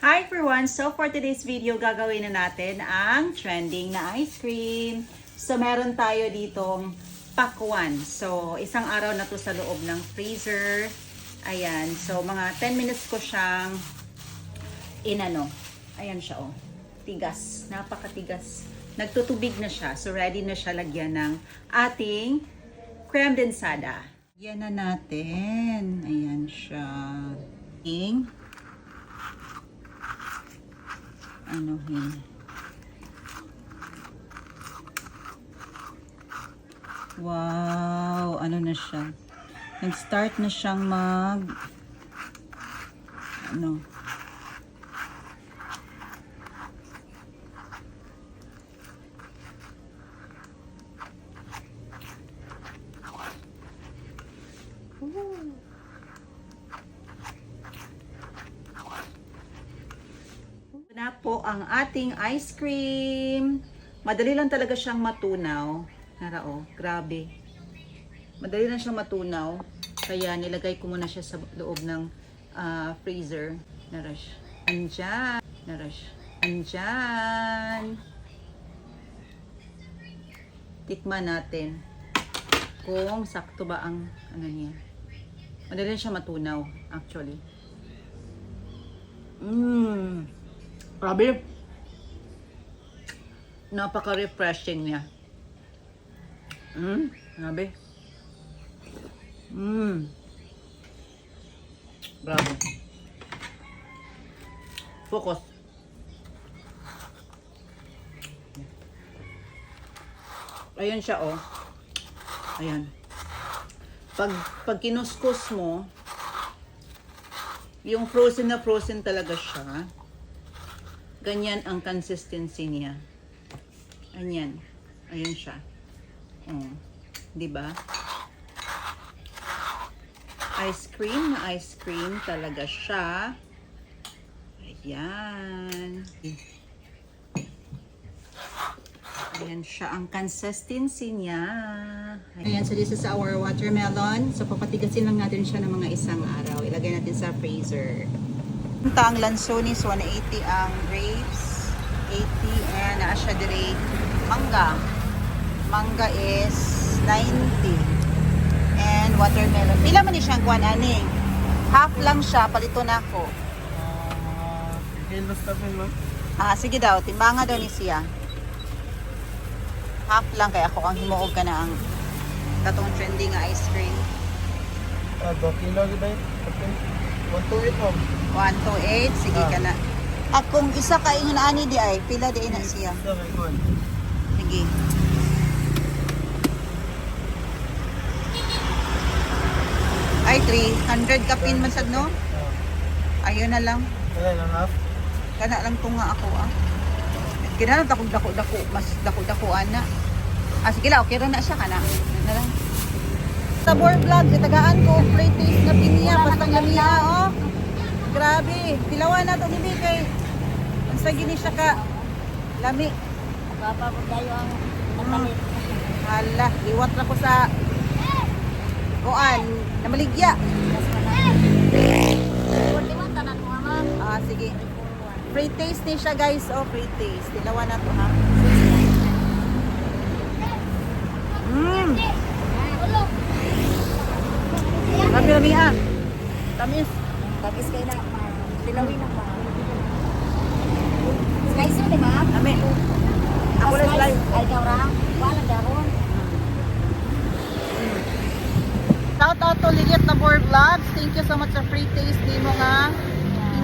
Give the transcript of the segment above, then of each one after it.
Hi everyone! So for today's video, gagawin na natin ang trending na ice cream. So meron tayo ditong pakwan. So isang araw na to sa loob ng freezer. Ayan. So mga 10 minutes ko siyang inano. Ayan siya oh. Tigas. Napakatigas. Nagtutubig na siya. So ready na siya lagyan ng ating creme densada. Yan na natin. Ayan siya. Anuhin. Wow, ano na siya. Nag-start na siyang ano. Na po ang ating ice cream. Madali lang talaga siyang matunaw. Nara oh, grabe. Madali lang siyang matunaw. Kaya nilagay ko muna siya sa loob ng freezer. Narash. Andyan. Narash. Andyan. Tikman natin kung sakto ba ang ano niya. Madali lang siya matunaw actually. Grabe. Napaka-refreshing niya. Grabe. Grabe. Focus. Ayan siya oh. Ayan. Pag kinuskus mo, yung frozen na frozen talaga siya. Ganyan ang consistency niya. Ayan. Ayan siya. Oh, 'di ba? Ice cream talaga siya. Ayan. Ayan siya ang consistency niya. Ayan, so this is our watermelon. So papatigasin lang natin siya ng mga isang araw. Ilagay natin sa freezer. Ang lansonis 180 ang grapes 80 and asya dire mangga is 90 and watermelon pila man ni siyang kuan ani half lang siya palito na ako sige daw timbanga daw ni siya half lang kaya ako ang himuog ka na ang katong trending nga ice cream 2 kilo gid 128 home 128 sige ka na akong isa ka ingon ani di ay pila di na siya sige ay 300 kapin man sad no ayun na lang kana lang to nga ako kinahanglan dako mas dako ana sige la okay ra na siya kana na lang Sabor vlog tagaan ko free taste na pinya basta ngamiya oh grabe tilawan na to ni kay unsa gini siya ka lami papa ko dayo ang nakalit hala liwat ra ko sa kuan na maligya sige free taste ni siya guys oh free taste tilawan na to ha Lami ha. Tamis kayo na. Tilawin na pa. Slice yun, di ba? Lami. Ako lang slice. Ay, kaurang. Walang daron. Shout out to Liliet Nabor Vlogs. Thank you so much sa free taste ni mo nga.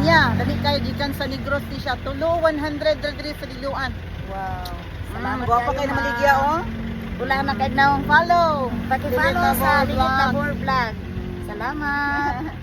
Inya. Dali kayo gikan sa Negros ni siya. Tulo 100 dali sa diluan. Wow. Salamat kayo. Kayo na maligya oh. Wala na kayo na follow. Paki-follow sa Liliet Nabor Vlog. Salamat!